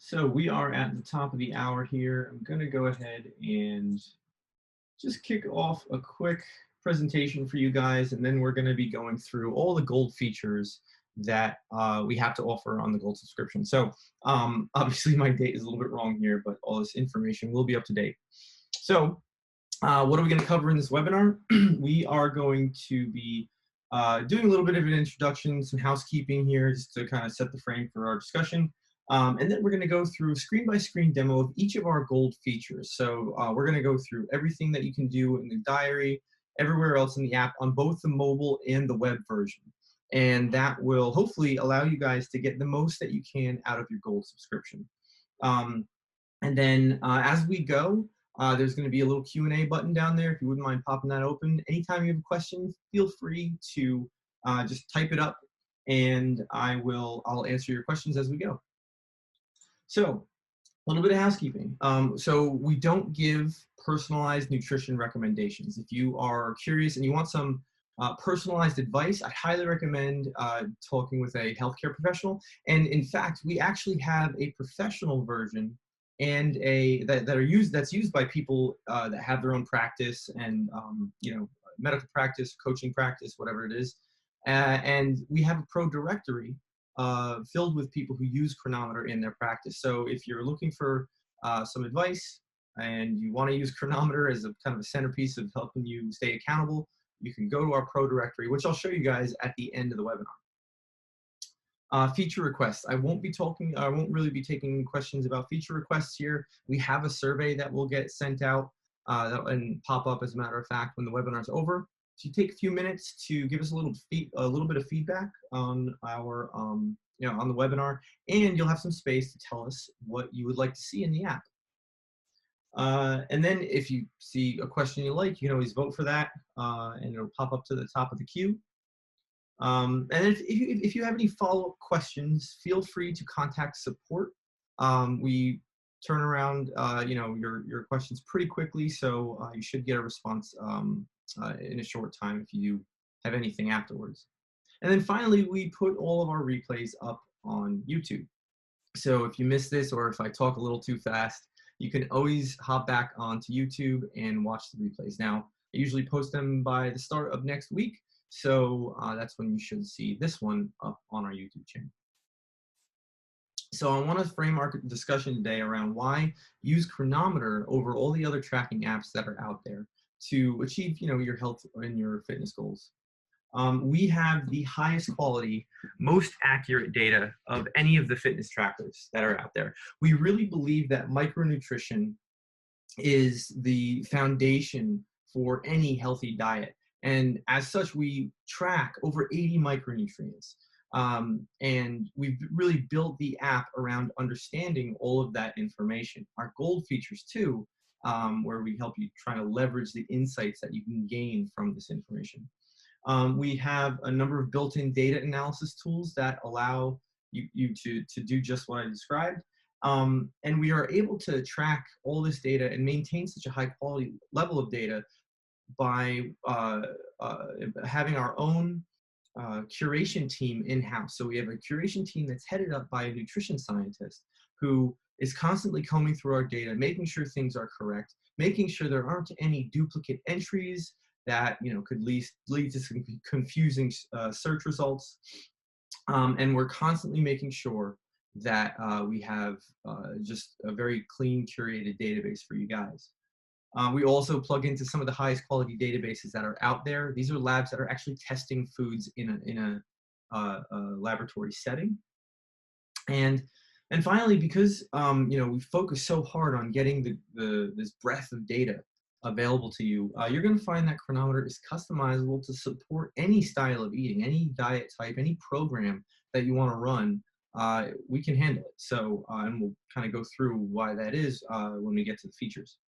So we are at the top of the hour here. I'm going to go ahead and just kick off a quick presentation for you guys, and then we're going to be going through all the gold features that we have to offer on the gold subscription. So obviously my date is a little bit wrong here, but all this information will be up to date. So what are we going to cover in this webinar? We are going to be doing a little bit of an introduction, some housekeeping here, just to kind of set the frame for our discussion. And then we're going to go through a screen-by-screen demo of each of our gold features. So we're going to go through everything that you can do in the diary, everywhere else in the app, on both the mobile and the web version. And that will hopefully allow you guys to get the most that you can out of your gold subscription. And then as we go, there's going to be a little Q&A button down there. If you wouldn't mind popping that open. Anytime you have a question, feel free to just type it up, and I'll answer your questions as we go. So a little bit of housekeeping. So we don't give personalized nutrition recommendations. If you are curious and you want some personalized advice, I highly recommend talking with a healthcare professional. And in fact, we actually have a professional version and that's used by people that have their own practice and medical practice, coaching practice, whatever it is. And we have a pro directory filled with people who use Chronometer in their practice. So if you're looking for some advice and you want to use Chronometer as a kind of a centerpiece of helping you stay accountable, you can go to our pro directory, which I'll show you guys at the end of the webinar. Feature requests. I won't really be taking questions about feature requests here. We have a survey that will get sent out and pop up, as a matter of fact, when the webinar is over. So you take a few minutes to give us a little bit of feedback on our on the webinar, and you'll have some space to tell us what you would like to see in the app. And then if you see a question you like, you can always vote for that, and it'll pop up to the top of the queue. And if you have any follow-up questions, feel free to contact support. We turn around your questions pretty quickly, so you should get a response in a short time if you have anything afterwards. And then finally, we put all of our replays up on YouTube. So if you miss this, or if I talk a little too fast, you can always hop back onto YouTube and watch the replays. Now, I usually post them by the start of next week, so that's when you should see this one up on our YouTube channel. So I want to frame our discussion today around why use Chronometer over all the other tracking apps that are out there to achieve your health and your fitness goals. We have the highest quality, most accurate data of any of the fitness trackers that are out there. We really believe that micronutrition is the foundation for any healthy diet. And as such, we track over 80 micronutrients. And we've really built the app around understanding all of that information. Our gold features too, where we help you try to leverage the insights that you can gain from this information. We have a number of built-in data analysis tools that allow you to do just what I described. And we are able to track all this data and maintain such a high quality level of data by having our own curation team in-house. So we have a curation team that's headed up by a nutrition scientist who is constantly combing through our data, making sure things are correct, making sure there aren't any duplicate entries that could lead to some confusing search results. And we're constantly making sure that we have just a very clean, curated database for you guys. We also plug into some of the highest quality databases that are out there. These are labs that are actually testing foods in a laboratory setting. And finally, because we focus so hard on getting this breadth of data available to you, you're going to find that Chronometer is customizable to support any style of eating, any diet type, any program that you want to run. We can handle it. So, and we'll kind of go through why that is when we get to the features.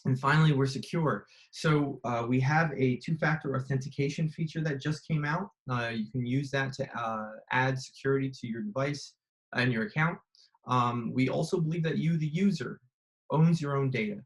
And finally, we're secure. So we have a two-factor authentication feature that just came out. You can use that to add security to your device and your account. We also believe that you, the user, owns your own data.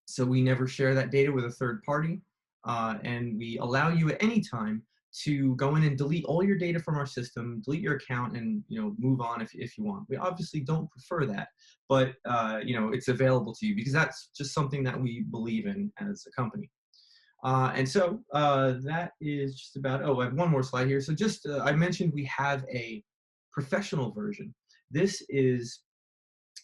So we never share that data with a third party. And we allow you at any time to go in and delete all your data from our system, delete your account, and move on if you want. We obviously don't prefer that, but it's available to you because that's just something that we believe in as a company. And so that is just about, oh, I have one more slide here. So just, I mentioned we have a professional version. This is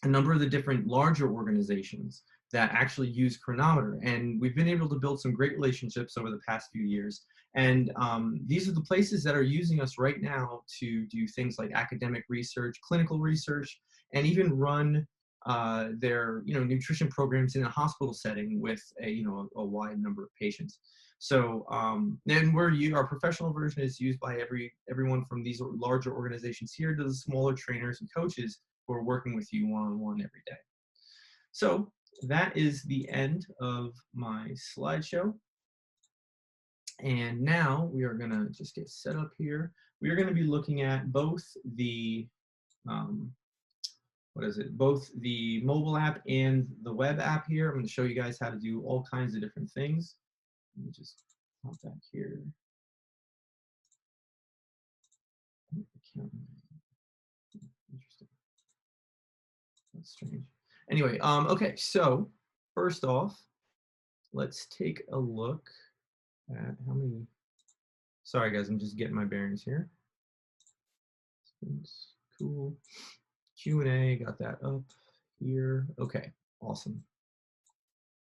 a number of the different larger organizations that actually use Chronometer. And we've been able to build some great relationships over the past few years. And these are the places that are using us right now to do things like academic research, clinical research, and even run their nutrition programs in a hospital setting with a wide number of patients. So and our professional version is used by everyone from these larger organizations here to the smaller trainers and coaches who are working with you one-on-one every day. So that is the end of my slideshow. And now we are going to just get set up here. We are going to be looking at both the both the mobile app and the web app here. I'm going to show you guys how to do all kinds of different things. Let me just hop back here. Interesting. That's strange. Anyway, okay, so first off, let's take a look at how many. Sorry guys, I'm just getting my bearings here. Cool. Q&A, got that up here. Okay, awesome.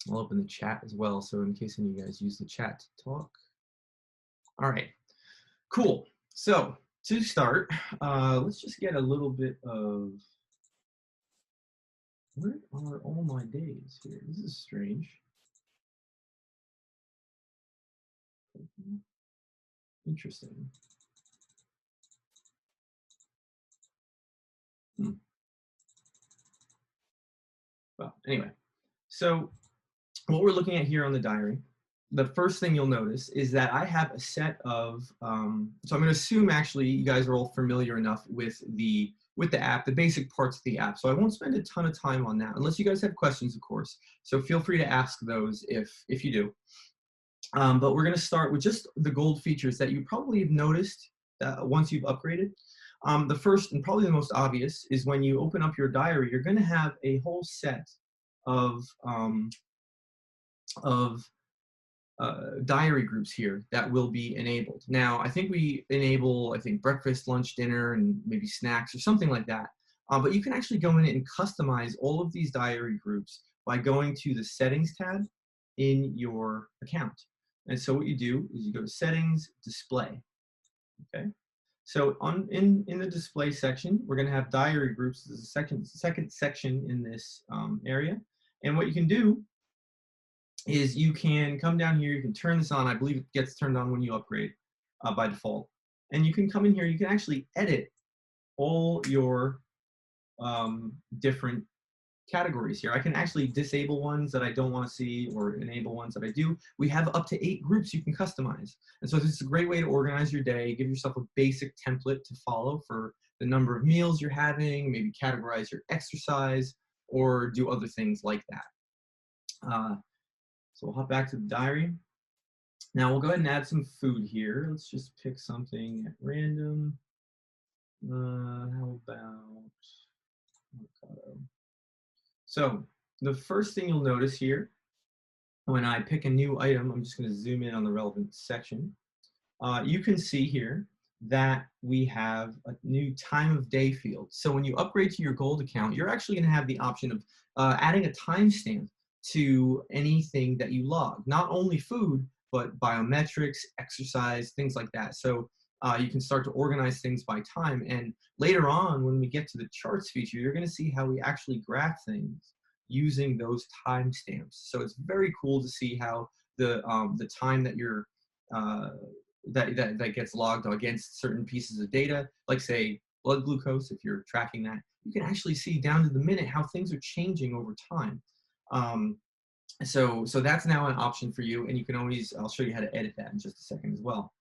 I'll open the chat as well, so in case any of you guys use the chat to talk. All right, cool. So to start, let's just get a little bit of, where are all my days here? This is strange. Interesting. Well, anyway, so what we're looking at here on the diary, the first thing you'll notice is that I have a set of, so I'm going to assume actually you guys are all familiar enough with the app, the basic parts of the app. So I won't spend a ton of time on that, unless you guys have questions, of course. So feel free to ask those if you do. But we're going to start with just the gold features that you probably have noticed once you've upgraded. The first and probably the most obvious is when you open up your diary, you're going to have a whole set of diary groups here that will be enabled. Now, I think we enable, breakfast, lunch, dinner, and maybe snacks or something like that. But you can actually go in and customize all of these diary groups by going to the Settings tab in your account. And so what you do is you go to Settings, Display. Okay. So in the display section, we're going to have diary groups as a second section in this area. And what you can do is you can come down here, you can turn this on. I believe it gets turned on when you upgrade by default. And you can come in here, you can actually edit all your different categories here. I can actually disable ones that I don't want to see or enable ones that I do. We have up to 8 groups you can customize. And so this is a great way to organize your day, give yourself a basic template to follow for the number of meals you're having, maybe categorize your exercise, or do other things like that. So we'll hop back to the diary. Now we'll go ahead and add some food here. Let's just pick something at random. How about avocado? So the first thing you'll notice here, when I pick a new item, I'm just going to zoom in on the relevant section. You can see here that we have a new time of day field. So when you upgrade to your gold account, you're actually going to have the option of adding a timestamp to anything that you log, not only food, but biometrics, exercise, things like that. So you can start to organize things by time. And later on, when we get to the charts feature, you're going to see how we actually graph things using those timestamps. So it's very cool to see how the time that you're that gets logged against certain pieces of data, like say blood glucose, if you're tracking that, you can actually see down to the minute how things are changing over time. So that's now an option for you, and you can always, I'll show you how to edit that in just a second as well.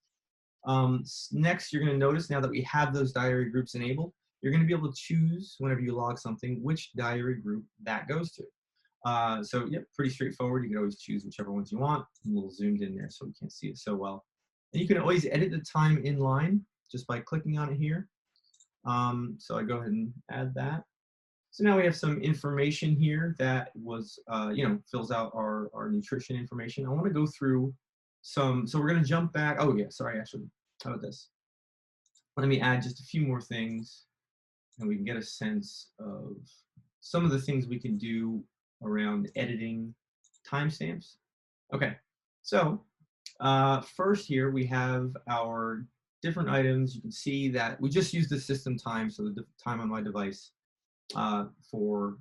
Next, you're going to notice now that we have those diary groups enabled, you're going to be able to choose whenever you log something, which diary group that goes to. So yeah, pretty straightforward. You can always choose whichever ones you want. I'm a little zoomed in there so we can't see it so well. And you can always edit the time in line just by clicking on it here. So I go ahead and add that. So now we have some information here that was, fills out our nutrition information. I want to go through so we're going to jump back. Oh yeah, sorry, actually, how about this? Let me add just a few more things and we can get a sense of some of the things we can do around editing timestamps. Okay, so first here we have our different items. You can see that we just use the system time, so the time on my device for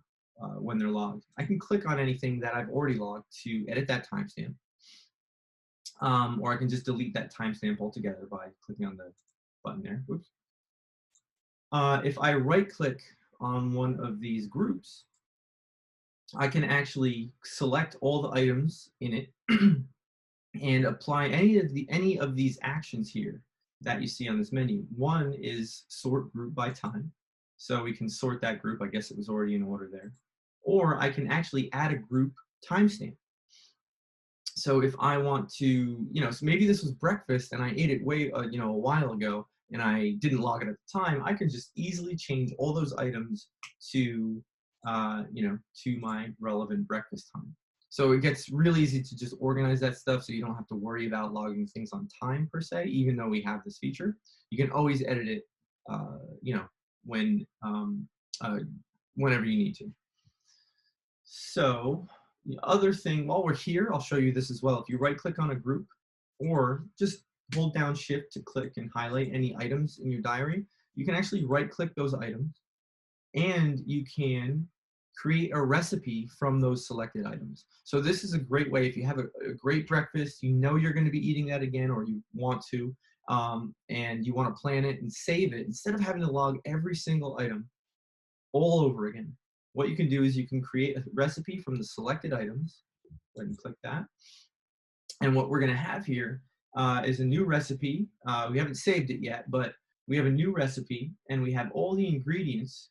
when they're logged. I can click on anything that I've already logged to edit that timestamp, or I can just delete that timestamp altogether by clicking on the button there. Whoops. If I right-click on one of these groups, I can actually select all the items in it and apply any of these actions here that you see on this menu. One is sort group by time. So we can sort that group. I guess it was already in order there. Or I can actually add a group timestamp. So if I want to, so maybe this was breakfast and I ate it a while ago and I didn't log it at the time, I can just easily change all those items to, to my relevant breakfast time. So it gets really easy to just organize that stuff so you don't have to worry about logging things on time per se, even though we have this feature. You can always edit it, whenever you need to. So the other thing, while we're here, I'll show you this as well. If you right click on a group or just hold down shift to click and highlight any items in your diary, you can actually right click those items and you can create a recipe from those selected items. So this is a great way if you have a great breakfast, you know you're going to be eating that again or you want to, and you want to plan it and save it, instead of having to log every single item all over again. What you can do is you can create a recipe from the selected items. Go ahead and click that. And what we're going to have here is a new recipe. We haven't saved it yet, but we have a new recipe and we have all the ingredients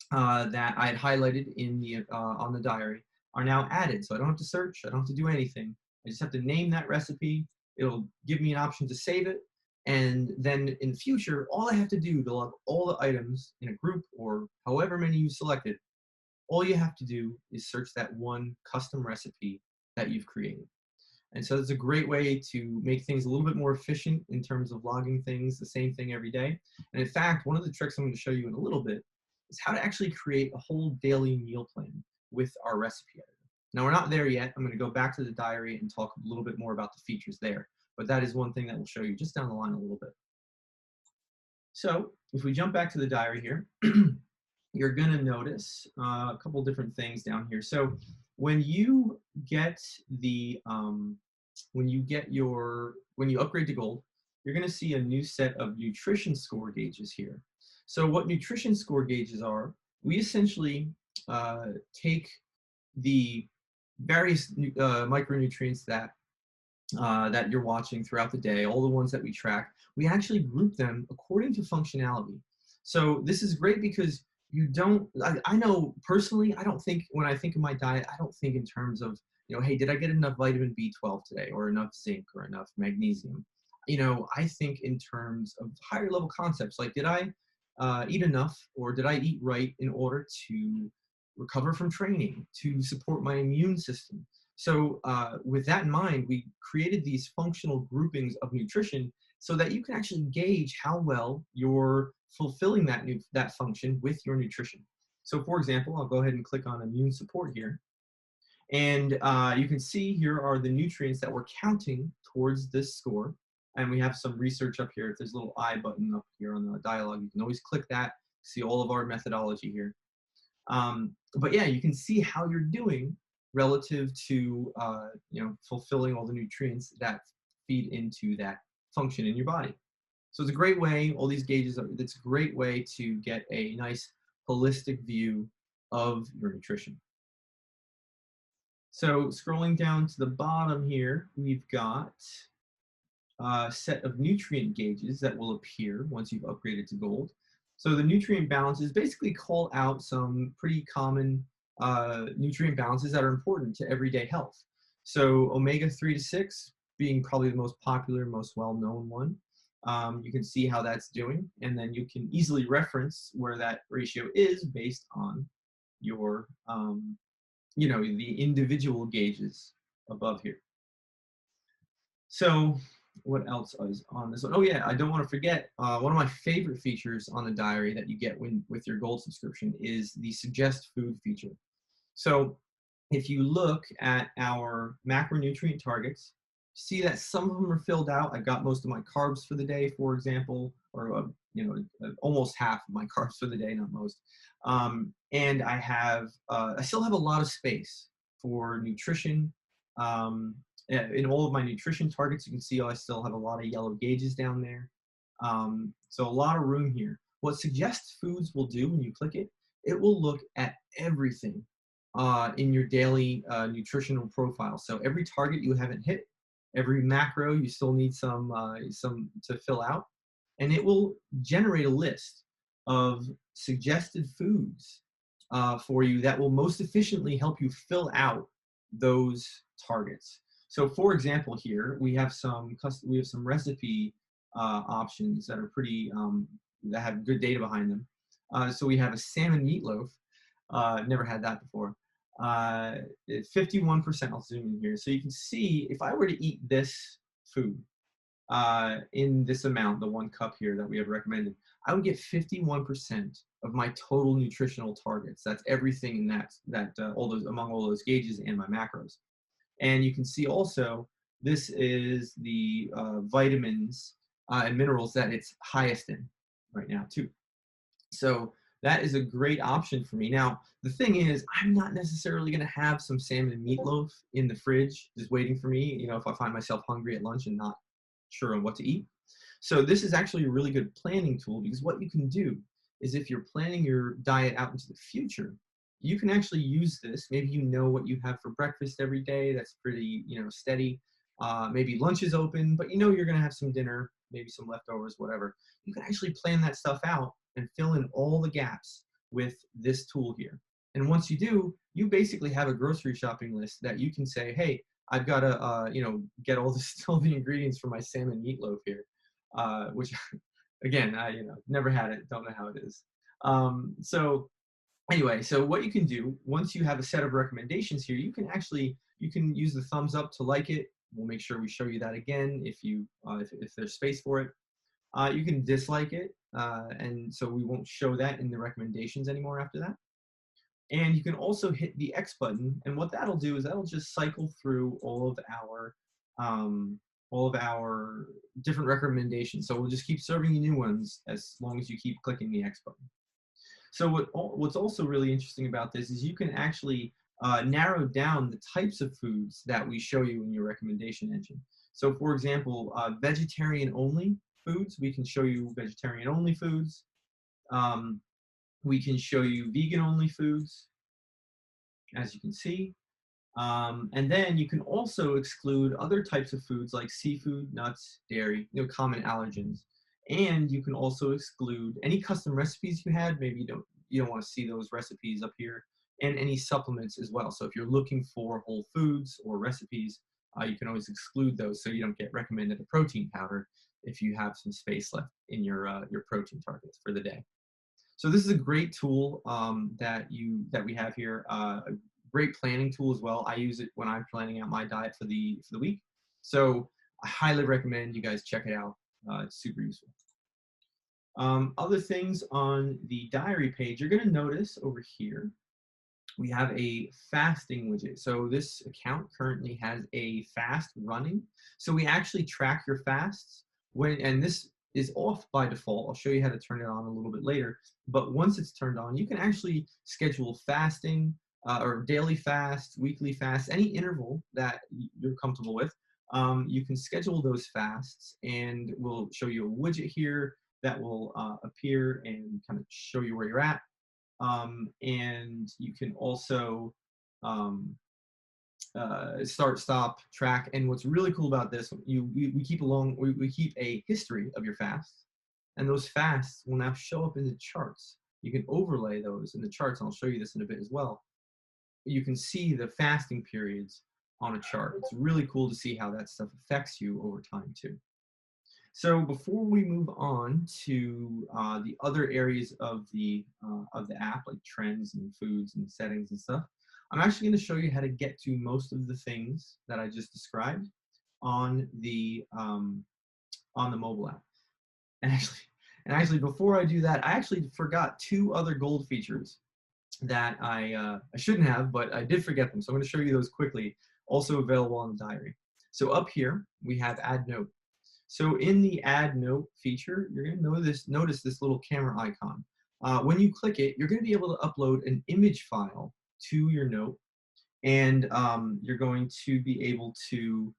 that I had highlighted in the on the diary are now added. So I don't have to search, I don't have to do anything. I just have to name that recipe. It'll give me an option to save it. And then in the future, all I have to do to log all the items in a group or however many you selected, all you have to do is search that one custom recipe that you've created. And so it's a great way to make things a little bit more efficient in terms of logging things, the same thing every day. And in fact, one of the tricks I'm going to show you in a little bit is how to actually create a whole daily meal plan with our recipe editor. Now we're not there yet. I'm going to go back to the diary and talk a little bit more about the features there. But that is one thing that we'll show you just down the line a little bit. So if we jump back to the diary here, you're going to notice a couple different things down here. So when you get the when you upgrade to gold, you're going to see a new set of nutrition score gauges here. So what nutrition score gauges are, we essentially take the various micronutrients that you're watching throughout the day, all the ones that we track, we actually group them according to functionality. So this is great because you don't, I know personally, I don't think, when I think of my diet, I don't think in terms of, hey, did I get enough vitamin B12 today or enough zinc or enough magnesium? I think in terms of higher level concepts, like did I eat enough or did I eat right in order to recover from training, to support my immune system? So with that in mind, we created these functional groupings of nutrition so that you can actually gauge how well you're fulfilling that function with your nutrition. So for example, I'll go ahead and click on immune support here. And you can see here are the nutrients that we're counting towards this score. And we have some research up here. If there's a little I button up here on the dialog, you can always click that, see all of our methodology here. But yeah, you can see how you're doing relative to fulfilling all the nutrients that feed into that function in your body. So it's a great way, all these gauges, it's a great way to get a nice holistic view of your nutrition. So scrolling down to the bottom here, we've got a set of nutrient gauges that will appear once you've upgraded to gold. So the nutrient balances basically call out some pretty common nutrient balances that are important to everyday health. So omega 3 to 6, being probably the most popular, most well-known one. You can see how that's doing, and then you can easily reference where that ratio is based on your, the individual gauges above here. So what else is on this one? Oh yeah, I don't want to forget, one of my favorite features on the diary that you get with your gold subscription is the suggest food feature. So if you look at our macronutrient targets, see that some of them are filled out. I got most of my carbs for the day, for example, or almost half of my carbs for the day, not most. And I still have a lot of space for nutrition. In all of my nutrition targets, you can see I still have a lot of yellow gauges down there. So a lot of room here. What Suggest Foods will do when you click it, it will look at everything in your daily nutritional profile. So every target you haven't hit, every macro you still need some to fill out, and it will generate a list of suggested foods for you that will most efficiently help you fill out those targets. So, for example, here we have some recipe options that are pretty that have good data behind them. So we have a salmon meatloaf. Never had that before. 51%. I'll zoom in here so you can see if I were to eat this food in this amount, the 1 cup here that we have recommended, I would get 51% of my total nutritional targets. That's everything in that among all those gauges and my macros. And you can see also this is the vitamins and minerals that it's highest in right now too. So that is a great option for me. Now, the thing is, I'm not necessarily going to have some salmon meatloaf in the fridge just waiting for me, if I find myself hungry at lunch and not sure on what to eat. So this is actually a really good planning tool, because what you can do is if you're planning your diet out into the future, you can actually use this. Maybe you know what you have for breakfast every day. That's pretty, steady. Maybe lunch is open, but you're going to have some dinner, maybe some leftovers, whatever. You can actually plan that stuff out and fill in all the gaps with this tool here. And once you do, you basically have a grocery shopping list that you can say, hey, I've got to, get all the ingredients for my salmon meatloaf here, which, again, I never had it, don't know how it is. So anyway, so what you can do once you have a set of recommendations here, you can use the thumbs up to like it. We'll make sure we show you that again if there's space for it. You can dislike it, and so we won't show that in the recommendations anymore after that. And you can also hit the X button, and what that'll do is that'll just cycle through all of our different recommendations. So we'll just keep serving you new ones as long as you keep clicking the X button. So what's also really interesting about this is you can actually narrow down the types of foods that we show you in your recommendation engine. So for example, vegetarian only foods, we can show you vegetarian only foods. We can show you vegan only foods, as you can see. And then you can also exclude other types of foods like seafood, nuts, dairy, common allergens. And you can also exclude any custom recipes you had. Maybe you don't want to see those recipes up here, and any supplements as well. So if you're looking for whole foods or recipes, you can always exclude those so you don't get recommended a protein powder if you have some space left in your protein targets for the day. So this is a great tool that we have here. A great planning tool as well. I use it when I'm planning out my diet for the week. So I highly recommend you guys check it out. It's super useful. Other things on the diary page, you're going to notice over here, we have a fasting widget. So this account currently has a fast running. So we actually track your fasts and this is off by default. I'll show you how to turn it on a little bit later. But once it's turned on, you can actually schedule fasting or daily fast, weekly fast, any interval that you're comfortable with. You can schedule those fasts, and we'll show you a widget here that will appear and kind of show you where you're at. And you can also start, stop, track. And what's really cool about this, we keep a history of your fasts, and those fasts will now show up in the charts. You can overlay those in the charts, and I'll show you this in a bit as well. You can see the fasting periods on a chart. It's really cool to see how that stuff affects you over time too. So before we move on to the other areas of the app, like trends and foods and settings and stuff, I'm actually going to show you how to get to most of the things that I just described on the mobile app. And actually, before I do that, I actually forgot two other gold features that I shouldn't have, but I did forget them. So I'm going to show you those quickly. Also available on the diary. So up here we have Add Note. So in the Add Note feature, you're going to notice this little camera icon. When you click it, you're going to be able to upload an image file to your note, and you're going to be able to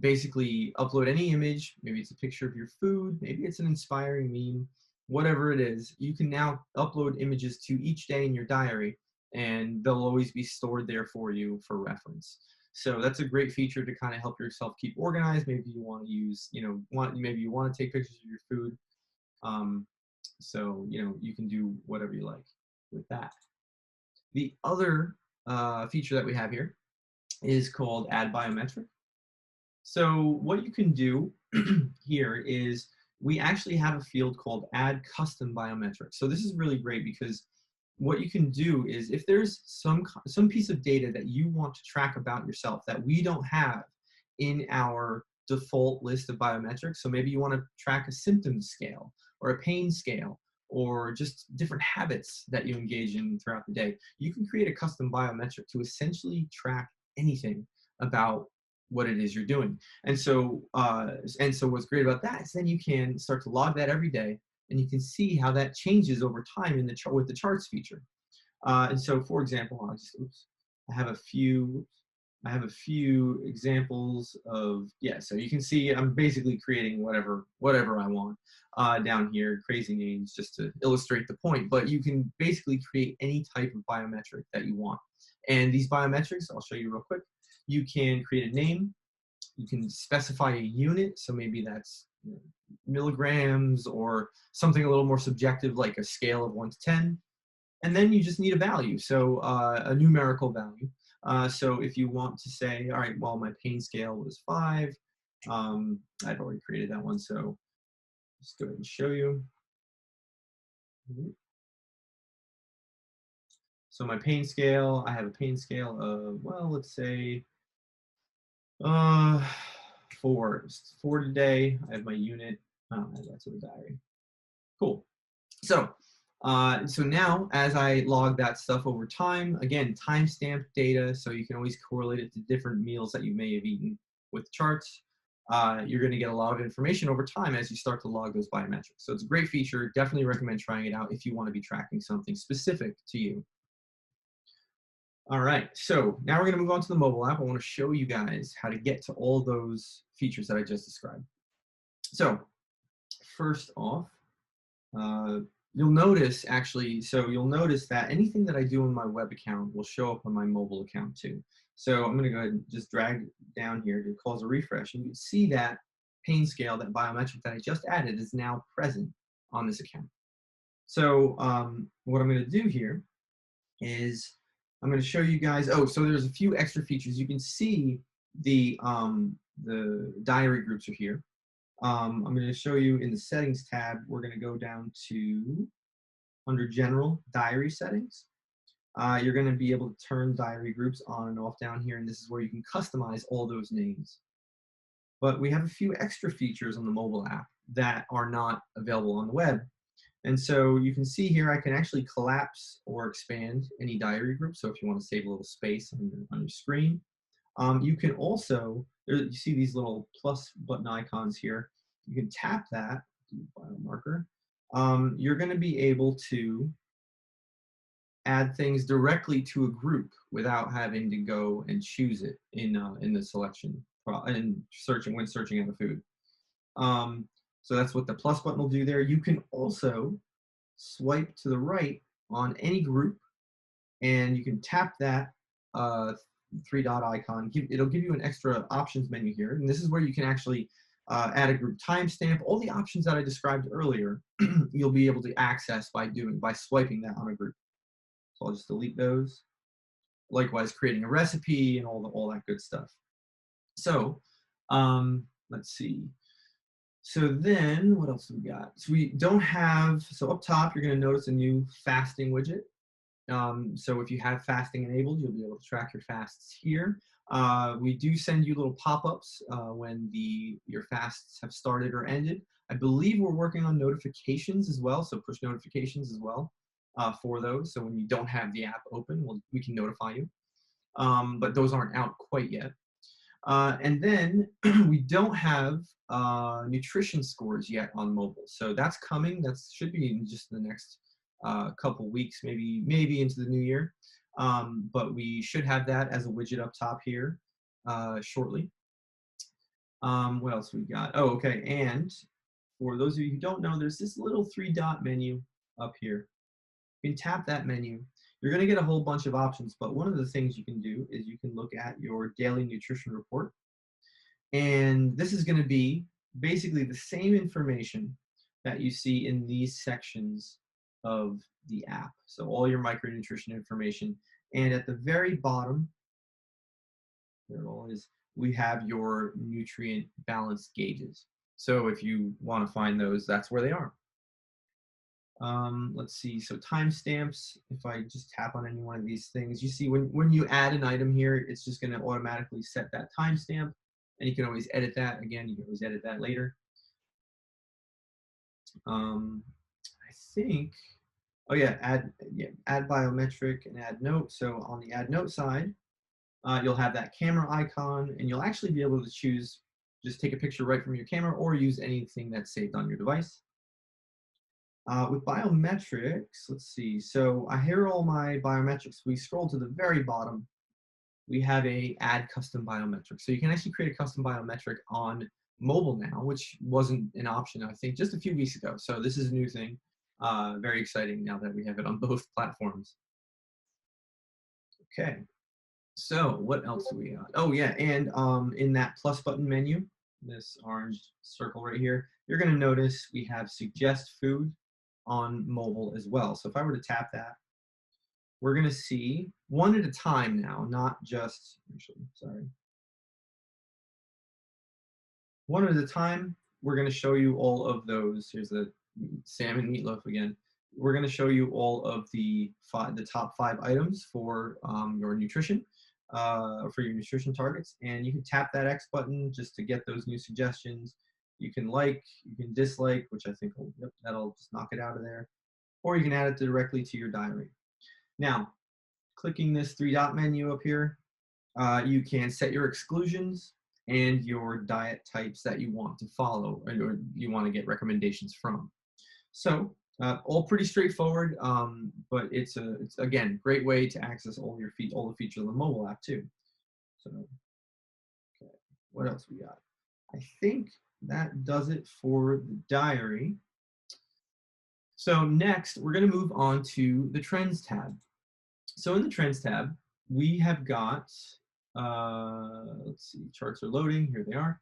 basically upload any image. Maybe it's a picture of your food, maybe it's an inspiring meme, whatever it is. You can now upload images to each day in your diary, and they'll always be stored there for you for reference. So that's a great feature to kind of help yourself keep organized. Maybe you want to use, maybe you want to take pictures of your food. So, you can do whatever you like with that. The other feature that we have here is called Add Biometric. So what you can do here is we actually have a field called Add Custom Biometric. So this is really great because what you can do is if there's some piece of data that you want to track about yourself that we don't have in our default list of biometrics, so maybe you want to track a symptom scale or a pain scale or just different habits that you engage in throughout the day, you can create a custom biometric to essentially track anything about what it is you're doing. And so what's great about that is then you can start to log that every day, and you can see how that changes over time in the chart with the charts feature. And so, for example, I have a few examples of, so you can see I'm basically creating whatever I want down here, crazy names just to illustrate the point, but you can basically create any type of biometric that you want. And these biometrics, I'll show you real quick. You can create a name, you can specify a unit, so maybe that's milligrams or something a little more subjective like a scale of 1 to 10, and then you just need a value, so a numerical value. So if you want to say, all right, well, my pain scale was 5, I've already created that one, so let's go ahead and show you. So my pain scale, I have a pain scale of, well, let's say 4 today. I have my unit. That's in the diary. Cool. So now as I log that stuff over time, again, timestamp data, so you can always correlate it to different meals that you may have eaten with charts. You're going to get a lot of information over time as you start to log those biometrics. So it's a great feature. Definitely recommend trying it out if you want to be tracking something specific to you. All right, so now we're going to move on to the mobile app. I want to show you guys how to get to all those features that I just described. So first off, you'll notice that anything that I do on my web account will show up on my mobile account too. So I'm going to go ahead and just drag down here to cause a refresh, and you can see that pain scale, that biometric that I just added, is now present on this account. So what I'm going to do here is I'm going to show you guys, so there's a few extra features. You can see the diary groups are here. I'm going to show you in the settings tab, we're going to go down to under general diary settings. You're going to be able to turn diary groups on and off down here, and this is where you can customize all those names. But we have a few extra features on the mobile app that are not available on the web. And so you can see here, I can actually collapse or expand any diary group. So if you want to save a little space on your screen, you can also, you see these little plus button icons here. You can tap that, biomarker. You're going to be able to add things directly to a group without having to go and choose it in the selection and when searching out a food. So that's what the plus button will do there. You can also swipe to the right on any group, and you can tap that 3-dot icon. It'll give you an extra options menu here, and this is where you can actually add a group timestamp. All the options that I described earlier, you'll be able to access by swiping that on a group. So I'll just delete those. likewise creating a recipe and all that good stuff. So let's see. So then what else have we got? So we don't have, so up top, you're going to notice a new fasting widget. So if you have fasting enabled, you'll be able to track your fasts here. We do send you little pop-ups when your fasts have started or ended. I believe we're working on notifications as well, so push notifications as well for those. So when you don't have the app open, we can notify you. But those aren't out quite yet. And then we don't have nutrition scores yet on mobile. So that's coming. That should be in just the next couple weeks, maybe into the new year. But we should have that as a widget up top here shortly. What else we got? Oh, okay. And for those of you who don't know, there's this little 3-dot menu up here. You can tap that menu. You're going to get a whole bunch of options, but one of the things you can do is you can look at your daily nutrition report. And this is going to be basically the same information that you see in these sections of the app. So all your micronutrition information. And at the very bottom, there it all is, we have your nutrient balance gauges. So if you want to find those, that's where they are. Let's see, so timestamps, if I just tap on any one of these things, you see when you add an item here, it's just going to automatically set that timestamp, and you can always edit that. Again, you can always edit that later. I think, oh yeah, add biometric and add note. So on the add note side, you'll have that camera icon, and you'll actually be able to choose, just take a picture right from your camera or use anything that's saved on your device. With biometrics, let's see. So I hear all my biometrics. We scroll to the very bottom. We have a add custom biometric. So you can actually create a custom biometric on mobile now, which wasn't an option, I think, just a few weeks ago. So this is a new thing. Very exciting now that we have it on both platforms. Okay. So what else do we got? Oh yeah, and in that plus button menu, this orange circle right here, you're going to notice we have suggest food on mobile as well. So if I were to tap that, we're going to see one at a time now, not just, actually, sorry. One at a time, we're going to show you all of those. Here's the salmon meatloaf again. We're going to show you all of the top 5 items for your nutrition, for your nutrition targets. And you can tap that X button just to get those new suggestions. You can like, you can dislike, which I think will, yep, that'll just knock it out of there. Or you can add it directly to your diary. Now, clicking this 3-dot menu up here, you can set your exclusions and your diet types that you want to follow or you want to get recommendations from. So all pretty straightforward, but it's again, great way to access all the features of the mobile app too. So, okay, what else we got? I think that does it for the diary. So next, we're going to move on to the Trends tab. So in the Trends tab, we have got, let's see, charts are loading. Here they are.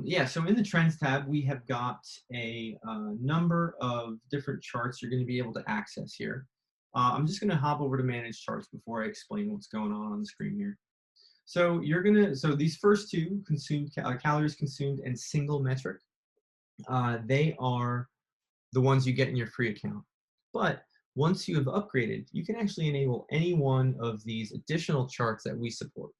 Yeah, so in the Trends tab, we have got a number of different charts you're going to be able to access here. I'm just going to hop over to Manage Charts before I explain what's going on the screen here. So so these first two, calories consumed and single metric, they are the ones you get in your free account. But once you have upgraded, you can actually enable any one of these additional charts that we support.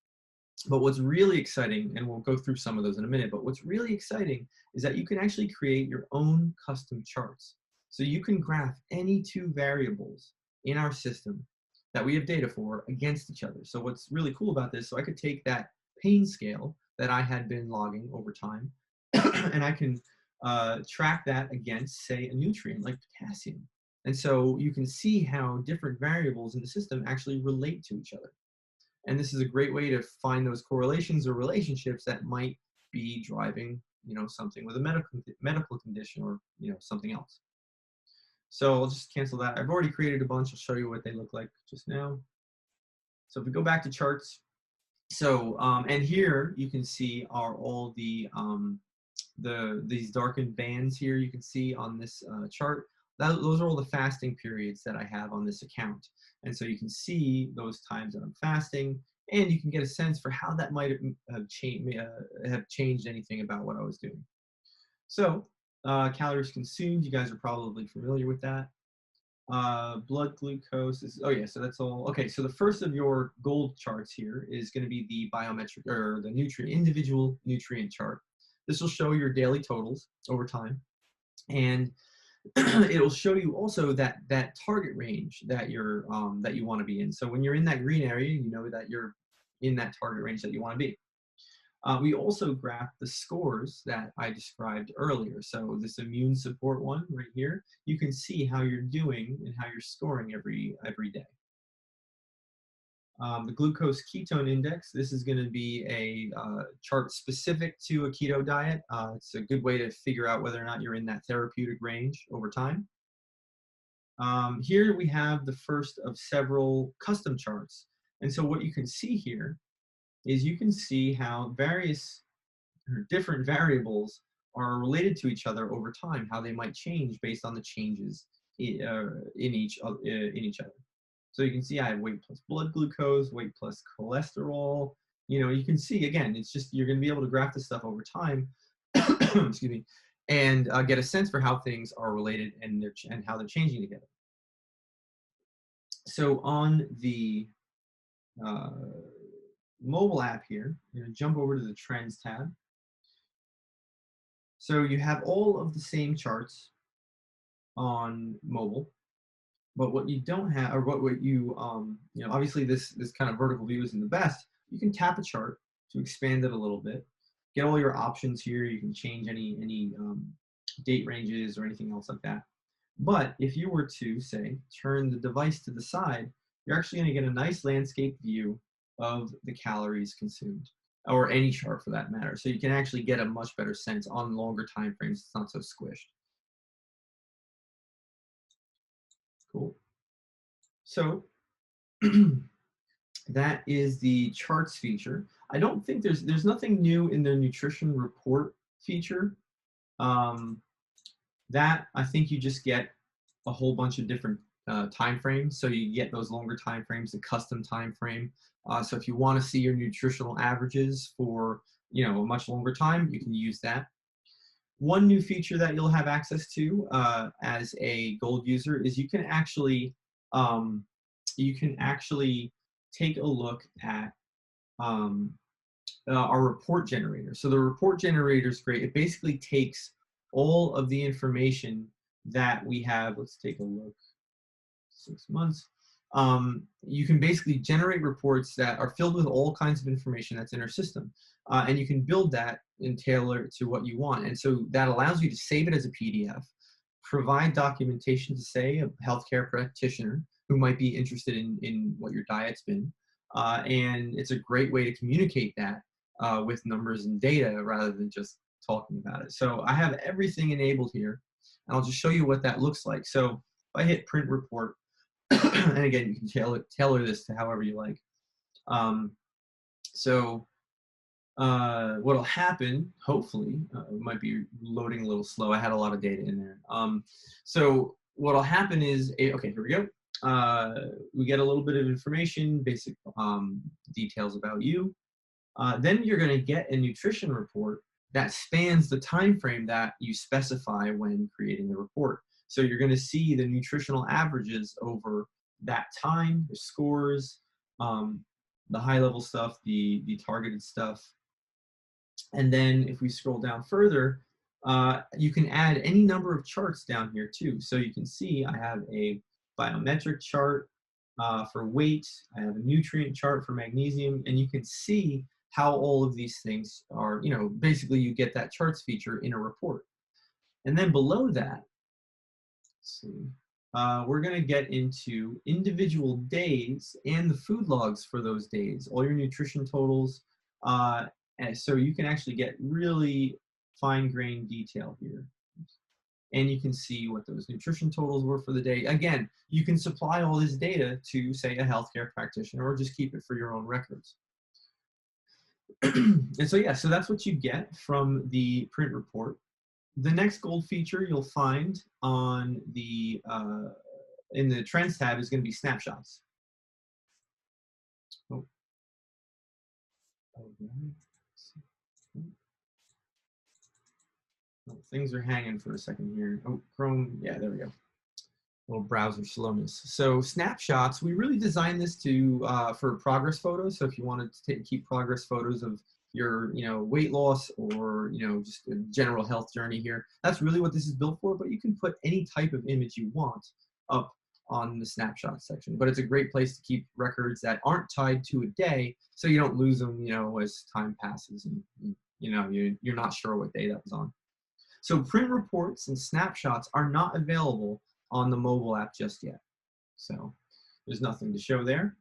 But what's really exciting, and we'll go through some of those in a minute, but what's really exciting is that you can actually create your own custom charts. So you can graph any 2 variables in our system that we have data for against each other. So what's really cool about this, so I could take that pain scale that I had been logging over time, and I can track that against, say, a nutrient like potassium. And so you can see how different variables in the system actually relate to each other. And this is a great way to find those correlations or relationships that might be driving, something with a medical condition or, something else. So I'll just cancel that. I've already created a bunch. I'll show you what they look like just now. So if we go back to charts, so, and here you can see are all these darkened bands here you can see on this chart those are all the fasting periods that I have on this account. And so you can see those times that I'm fasting, and you can get a sense for how that might have changed anything about what I was doing. So calories consumed, you guys are probably familiar with that. Blood glucose is, oh yeah, so that's all. Okay, so the first of your gold charts here is going to be the biometric, or the individual nutrient chart. This will show your daily totals over time, and it'll show you also that target range that you're that you want to be in. So when you're in that green area, you know that you're in that target range that you want to be. We also graph the scores that I described earlier. So this immune support one right here, you can see how you're doing and how you're scoring every day. The glucose ketone index, this is going to be a chart specific to a keto diet. It's a good way to figure out whether or not you're in that therapeutic range over time. Here we have the first of several custom charts. And so what you can see here is you can see how various or different variables are related to each other over time, how they might change based on the changes in each other. So you can see I have weight plus blood glucose, weight plus cholesterol. You know, you can see, again, it's just, you're going to be able to graph this stuff over time, excuse me, and get a sense for how things are related and how they're changing together. So on the mobile app here, I'm going to jump over to the Trends tab. So you have all of the same charts on mobile, but what you don't have, or what you, you know, obviously this kind of vertical view isn't the best. You can tap a chart to expand it a little bit, get all your options here. You can change any date ranges or anything else like that. But if you were to, say, turn the device to the side, you're actually going to get a nice landscape view of the calories consumed, or any chart for that matter. So you can actually get a much better sense on longer time frames. It's not so squished. Cool. So that is the charts feature. I don't think there's nothing new in their nutrition report feature. That I think you just get a whole bunch of different time frames. So you get those longer time frames, the custom time frame. So if you want to see your nutritional averages for, you know, a much longer time, you can use that. One new feature that you'll have access to as a gold user is you can actually take a look at our report generator. So the report generator is great. It basically takes all of the information that we have. Let's take a look. 6 months. You can basically generate reports that are filled with all kinds of information that's in our system. And you can build that and tailor it to what you want. And so that allows you to save it as a PDF, provide documentation to, say, a healthcare practitioner who might be interested in what your diet's been. And it's a great way to communicate that with numbers and data rather than just talking about it. So I have everything enabled here, and I'll just show you what that looks like. So if I hit print report, and again, you can tailor this to however you like. What'll happen, hopefully, it might be loading a little slow. I had a lot of data in there. So what'll happen is, okay, here we go. We get a little bit of information, basic details about you. Then you're going to get a nutrition report that spans the time frame that you specify when creating the report. So you're going to see the nutritional averages over that time, the scores, the high-level stuff, the targeted stuff. And then if we scroll down further, you can add any number of charts down here too. So you can see I have a biometric chart for weight. I have a nutrient chart for magnesium, and you can see how all of these things are, you know, basically you get that charts feature in a report. And then below that, let's see, we're going to get into individual days and the food logs for those days, all your nutrition totals. And so you can actually get really fine-grained detail here. And you can see what those nutrition totals were for the day. Again, you can supply all this data to, say, a healthcare practitioner, or just keep it for your own records. And so, yeah, so that's what you get from the print report. The next gold feature you'll find on the in the Trends tab is going to be snapshots. Oh. Oh, things are hanging for a second here. Oh, Chrome, yeah, there we go. Little browser slowness. So snapshots, we really designed this to for progress photos. So if you wanted to keep progress photos of your, weight loss or, just a general health journey here, that's really what this is built for. But you can put any type of image you want up on the snapshot section. But it's a great place to keep records that aren't tied to a day, so you don't lose them, as time passes and you're not sure what day that was on. So print reports and snapshots are not available on the mobile app just yet. So there's nothing to show there.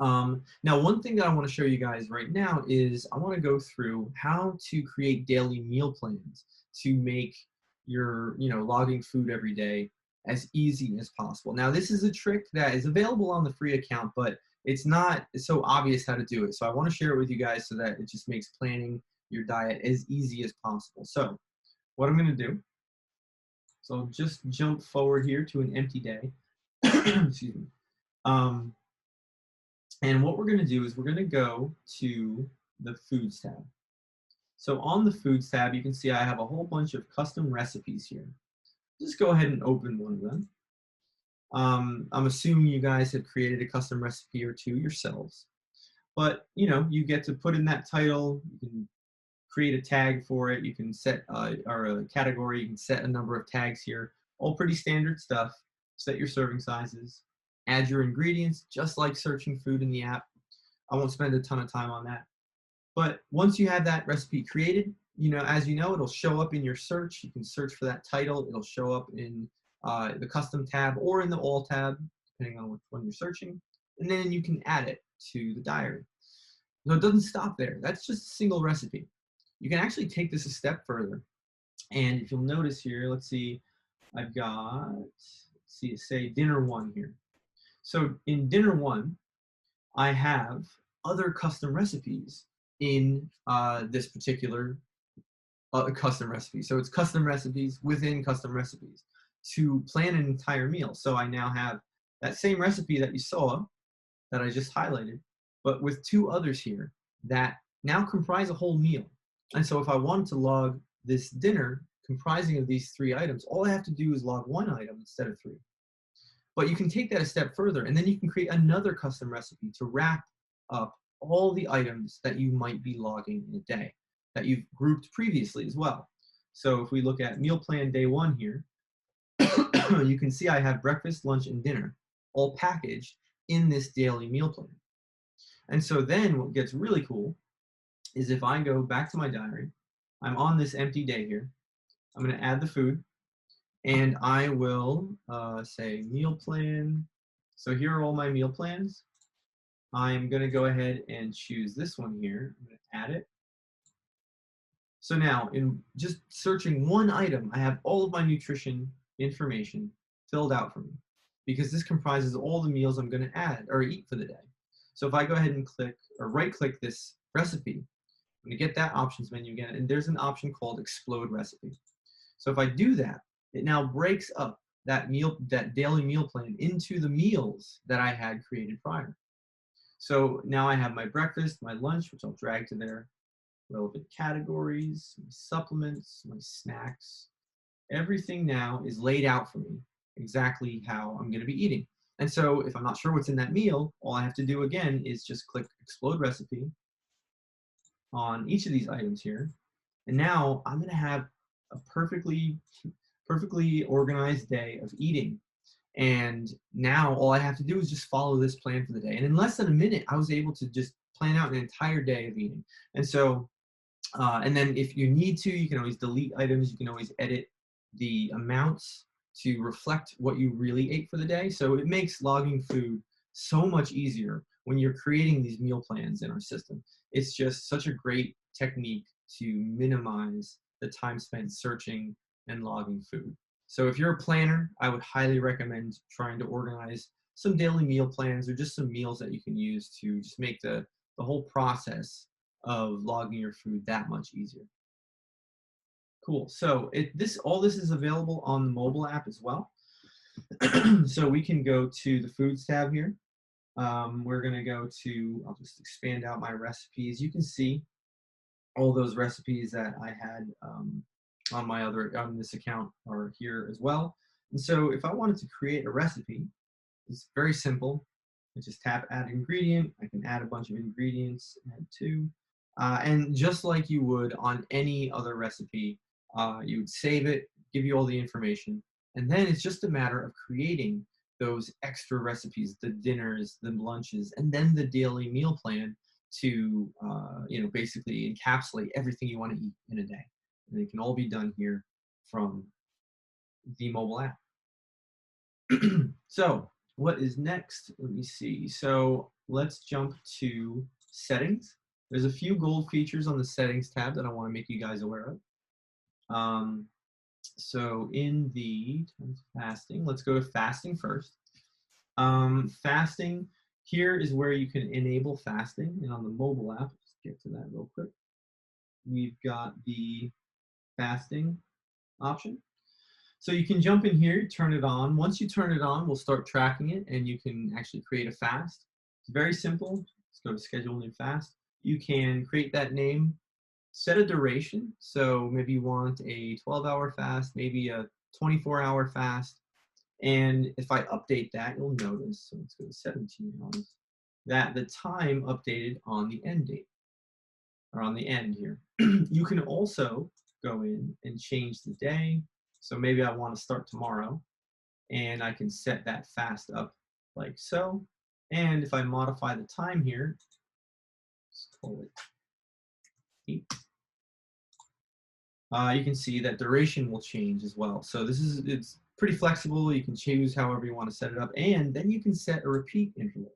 Now, one thing that I want to show you guys right now is I want to go through how to create daily meal plans to make your, logging food every day as easy as possible. Now, this is a trick that is available on the free account, but it's not so obvious how to do it. So I want to share it with you guys so that it just makes planning your diet as easy as possible. So what I'm going to do, so I'll just jump forward here to an empty day. Excuse me. And what we're going to do is we're going to go to the Foods tab. So on the Foods tab, you can see I have a whole bunch of custom recipes here. Just go ahead and open one of them. I'm assuming you guys have created a custom recipe or two yourselves. But, you get to put in that title. You can create a tag for it. You can set or a category. You can set a number of tags here. All pretty standard stuff. Set your serving sizes. Add your ingredients, just like searching food in the app. I won't spend a ton of time on that. But once you have that recipe created, as you know, it'll show up in your search. You can search for that title. It'll show up in the custom tab or in the all tab, depending on which one you're searching. And then you can add it to the diary. So it doesn't stop there. That's just a single recipe. You can actually take this a step further. And if you'll notice here, let's see, I've got, say dinner one here. So in dinner one, I have other custom recipes in this particular custom recipe. So it's custom recipes within custom recipes to plan an entire meal. So I now have that same recipe that you saw that I just highlighted, but with two others here that now comprise a whole meal. And so if I wanted to log this dinner comprising of these three items, all I have to do is log one item instead of three. But you can take that a step further, and then you can create another custom recipe to wrap up all the items that you might be logging in a day that you've grouped previously as well. So if we look at meal plan day one here, you can see I have breakfast, lunch, and dinner all packaged in this daily meal plan. And so then what gets really cool is if I go back to my diary, I'm on this empty day here, I'm going to add the food, and I will say meal plan. So here are all my meal plans. I'm going to go ahead and choose this one here. I'm going to add it. So now in just searching one item, I have all of my nutrition information filled out for me because this comprises all the meals I'm going to add or eat for the day. So if I go ahead and click or right click this recipe, I'm going to get that options menu again, and there's an option called explode recipe. So if I do that, it now breaks up that daily meal plan into the meals that I had created prior. So now I have my breakfast, my lunch, which I'll drag to their relevant categories, my supplements, my snacks. Everything now is laid out for me exactly how I'm going to be eating. And so if I'm not sure what's in that meal, all I have to do again is just click explode recipe on each of these items here. And now I'm going to have a perfectly organized day of eating. And now all I have to do is just follow this plan for the day. And in less than a minute, I was able to just plan out an entire day of eating. And so, and then if you need to, you can always delete items. You can always edit the amounts to reflect what you really ate for the day. So it makes logging food so much easier when you're creating these meal plans in our system. It's just such a great technique to minimize the time spent searching and logging food. So if you're a planner, I would highly recommend trying to organize some daily meal plans or just some meals that you can use to just make the whole process of logging your food that much easier. Cool. So all this is available on the mobile app as well. So we can go to the foods tab here. We're going to go to, I'll just expand out my recipes. You can see all those recipes that I had on this account are here as well. And so if I wanted to create a recipe, it's very simple. I just tap add ingredient. I can add a bunch of ingredients, add two. And just like you would on any other recipe, you would save it, give you all the information, and then it's just a matter of creating those extra recipes, the dinners, the lunches, and then the daily meal plan to basically encapsulate everything you want to eat in a day. And it can all be done here from the mobile app. So what is next? Let me see. So let's jump to settings. There's a few gold features on the settings tab that I want to make you guys aware of. So in the fasting, let's go to fasting first. Fasting, here is where you can enable fasting, and on the mobile app, let's get to that real quick. We've got the fasting option. So you can jump in here, turn it on. Once you turn it on, we'll start tracking it, and you can actually create a fast. It's very simple. Let's go to schedule new fast. You can create that name, set a duration. So maybe you want a 12-hour fast, maybe a 24-hour fast. And if I update that, you'll notice, so let's go to 17 hours, that the time updated on the end date, or on the end here. You can also go in and change the day. So maybe I want to start tomorrow, and I can set that fast up like so. And if I modify the time here, let's call it 8. You can see that duration will change as well. So it's pretty flexible. You can choose however you want to set it up, and then you can set a repeat interval.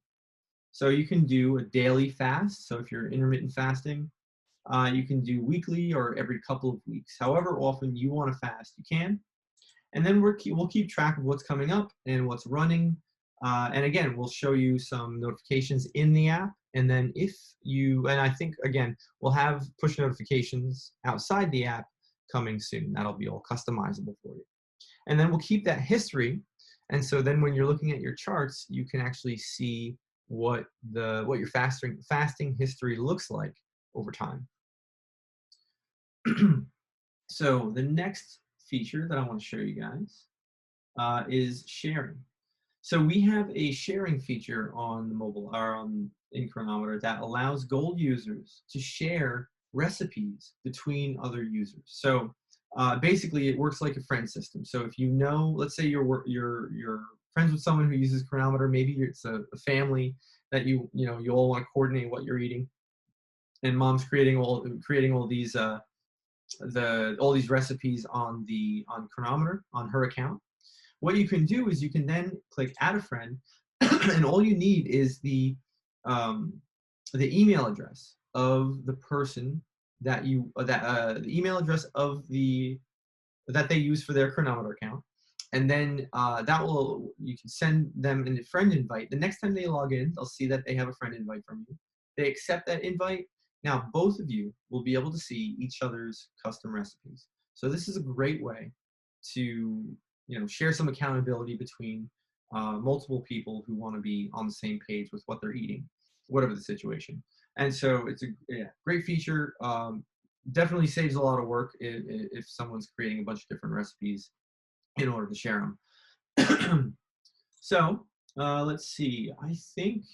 So you can do a daily fast. So if you're intermittent fasting, you can do weekly or every couple of weeks. However often you want to fast, you can. And then we'll keep track of what's coming up and what's running. And again, we'll show you some notifications in the app. And then and I think, again, we'll have push notifications outside the app coming soon. That'll be all customizable for you. And then we'll keep that history. And so then when you're looking at your charts, you can actually see what your fasting history looks like over time. So the next feature that I want to show you guys is sharing. So we have a sharing feature on the mobile or in Chronometer that allows gold users to share recipes between other users. So basically, it works like a friend system. So if you know, let's say you're friends with someone who uses Chronometer, maybe it's a family that you all want to coordinate what you're eating, and mom's creating all these all these recipes on Chronometer on her account. What you can do is you can then click add a friend, and all you need is the email address of the person that the email address of that they use for their Chronometer account, and then you can send them a friend invite. The next time they log in, they'll see that they have a friend invite from you. They accept that invite. Now both of you will be able to see each other's custom recipes. So this is a great way to share some accountability between multiple people who want to be on the same page with what they're eating, whatever the situation. And so it's a great feature. Definitely saves a lot of work if someone's creating a bunch of different recipes in order to share them. So let's see. I think,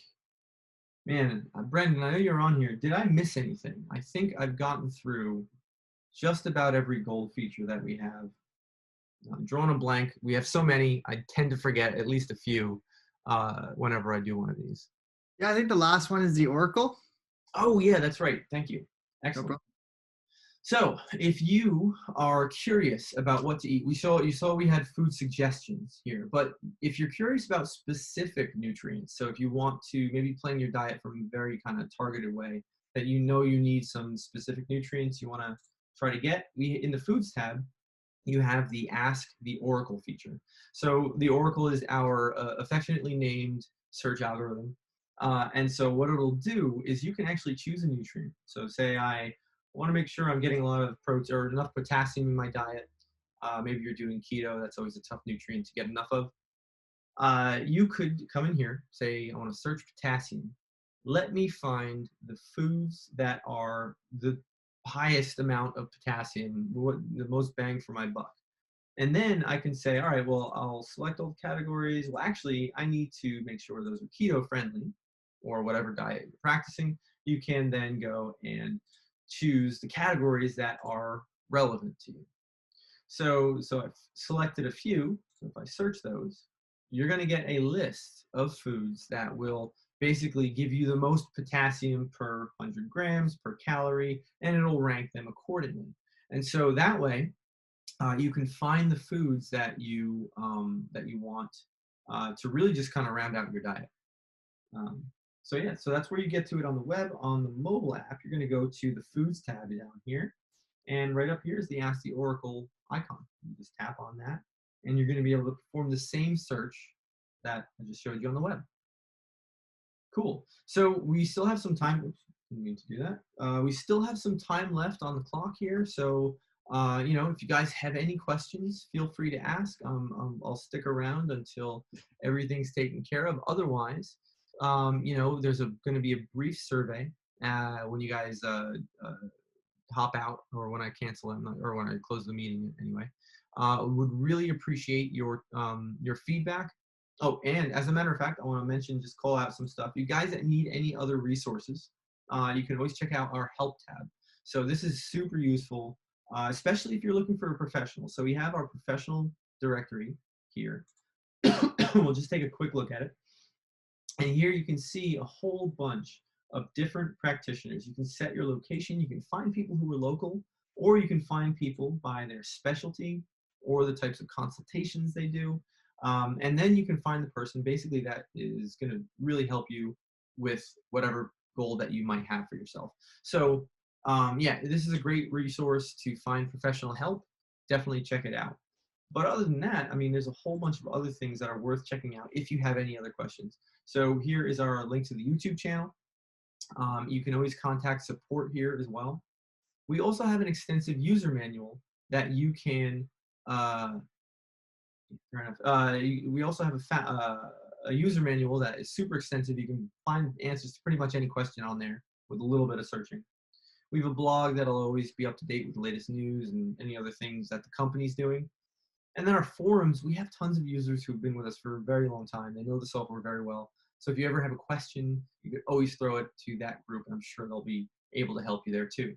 man, Brendan, I know you're on here. Did I miss anything? I think I've gotten through just about every gold feature that we have. I'm drawing a blank. We have so many, I tend to forget at least a few whenever I do one of these. Yeah, I think the last one is the Oracle. Oh, yeah, that's right. Thank you. Excellent. No, so if you are curious about what to eat, you saw we had food suggestions here, but if you're curious about specific nutrients, so if you want to maybe plan your diet from a very kind of targeted way, that you need some specific nutrients you want to try to get, in the foods tab, you have the Ask the Oracle feature. So the Oracle is our affectionately named search algorithm. And so what it'll do is you can actually choose a nutrient. So say I I want to make sure I'm getting a lot of protein or enough potassium in my diet. Maybe you're doing keto. That's always a tough nutrient to get enough of. You could come in here, say, I want to search potassium. Let me find the foods that are the highest amount of potassium, the most bang for my buck. And then I can say, all right, well, I'll select all the categories. Well, actually, I need to make sure those are keto friendly or whatever diet you're practicing. You can then go and choose the categories that are relevant to you. So I've selected a few. So if I search those, you're going to get a list of foods that will basically give you the most potassium per 100 grams per calorie, and it'll rank them accordingly. And so that way, you can find the foods that you want to really just kind of round out your diet. Um, so yeah, so that's where you get to it on the web. On the mobile app, you're going to go to the Foods tab down here, and right up here is the Ask the Oracle icon. You just tap on that, and you're going to be able to perform the same search that I just showed you on the web. Cool. So we still have some time. Oops, didn't mean to do that. We still have some time left on the clock here. So, you know, if you guys have any questions, feel free to ask. I'll stick around until everything's taken care of. Otherwise, you know, there's going to be a brief survey when you guys hop out or when I cancel it, or when I close the meeting anyway. Would really appreciate your feedback. Oh, and as a matter of fact, I want to mention, just call out some stuff. You guys that need any other resources, you can always check out our help tab. So this is super useful, especially if you're looking for a professional. So we have our professional directory here. We'll just take a quick look at it. And here you can see a whole bunch of different practitioners. You can set your location. You can find people who are local, or you can find people by their specialty or the types of consultations they do. And then you can find the person basically that is going to really help you with whatever goal that you might have for yourself. So yeah, this is a great resource to find professional help. Definitely check it out. But other than that, I mean, there's a whole bunch of other things that are worth checking out if you have any other questions. So here is our link to the YouTube channel. You can always contact support here as well. We also have an extensive user manual that you can we also have a user manual that is super extensive. You can find answers to pretty much any question on there with a little bit of searching. We have a blog that'll always be up to date with the latest news and any other things that the company's doing. And then our forums, we have tons of users who've been with us for a very long time. They know the software very well. So if you ever have a question, you could always throw it to that group, and I'm sure they'll be able to help you there too.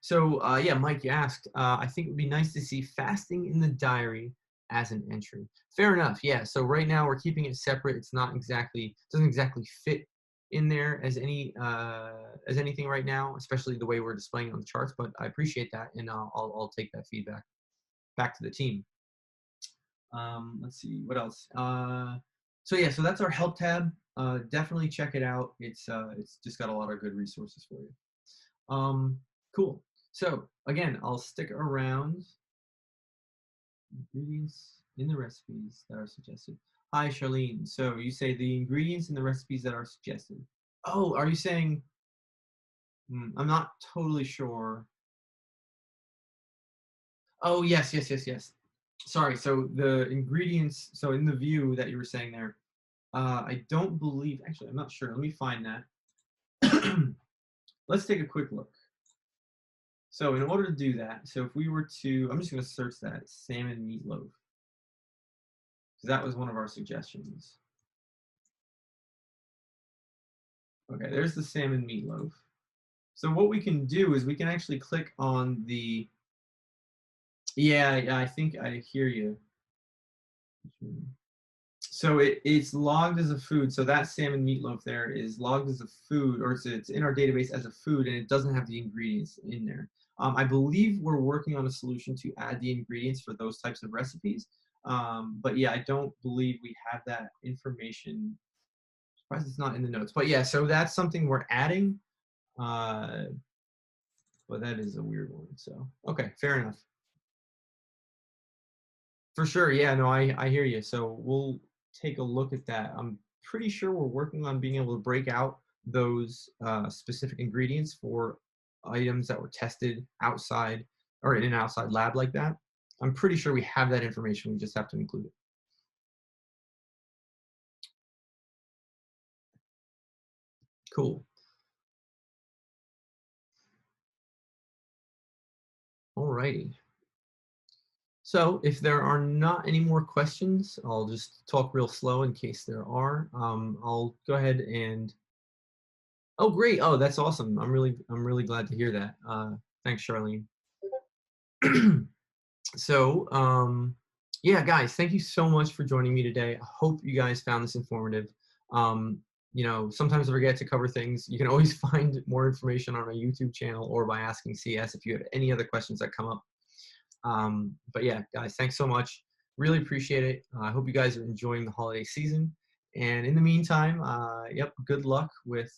So yeah, Mike, you asked, I think it would be nice to see fasting in the diary as an entry. Fair enough, yeah. So right now we're keeping it separate. It's not exactly, doesn't exactly fit in there as anything right now, especially the way we're displaying it on the charts, but I appreciate that, and I'll take that feedback back to the team. Let's see, what else? So yeah, so that's our help tab. Definitely check it out. It's just got a lot of good resources for you. Cool. So again, I'll stick around. Ingredients in the recipes that are suggested. Hi, Charlene. So you say the ingredients in the recipes that are suggested. Oh, are you saying? I'm not totally sure. Oh, yes, yes, yes, yes. Sorry. So the ingredients. So in the view that you were saying there, I don't believe. Actually, I'm not sure. Let me find that. Let's take a quick look. So in order to do that, so if we were to, I'm just going to search that salmon meatloaf, because that was one of our suggestions. Okay, there's the salmon meatloaf. So what we can do is we can actually click on the, yeah, I think I hear you. So it's logged as a food. So that salmon meatloaf there is logged as a food, or it's in our database as a food, and it doesn't have the ingredients in there. I believe we're working on a solution to add the ingredients for those types of recipes. But yeah, I don't believe we have that information. I'm surprised it's not in the notes. But yeah, so that's something we're adding. But that is a weird one. So, okay, fair enough. For sure. Yeah, no, I hear you. So we'll take a look at that. I'm pretty sure we're working on being able to break out those specific ingredients for items that were tested outside or in an outside lab like that. I'm pretty sure we have that information. We just have to include it. Cool. Alrighty. So if there are not any more questions, I'll just talk real slow in case there are. I'll go ahead and, oh great, oh that's awesome. I'm really glad to hear that. Thanks, Charlene. So yeah, guys, thank you so much for joining me today. I hope you guys found this informative. You know, sometimes I forget to cover things. You can always find more information on our YouTube channel or by asking CS if you have any other questions that come up. But yeah, guys, thanks so much. Really appreciate it. I hope you guys are enjoying the holiday season. And in the meantime, yep, good luck with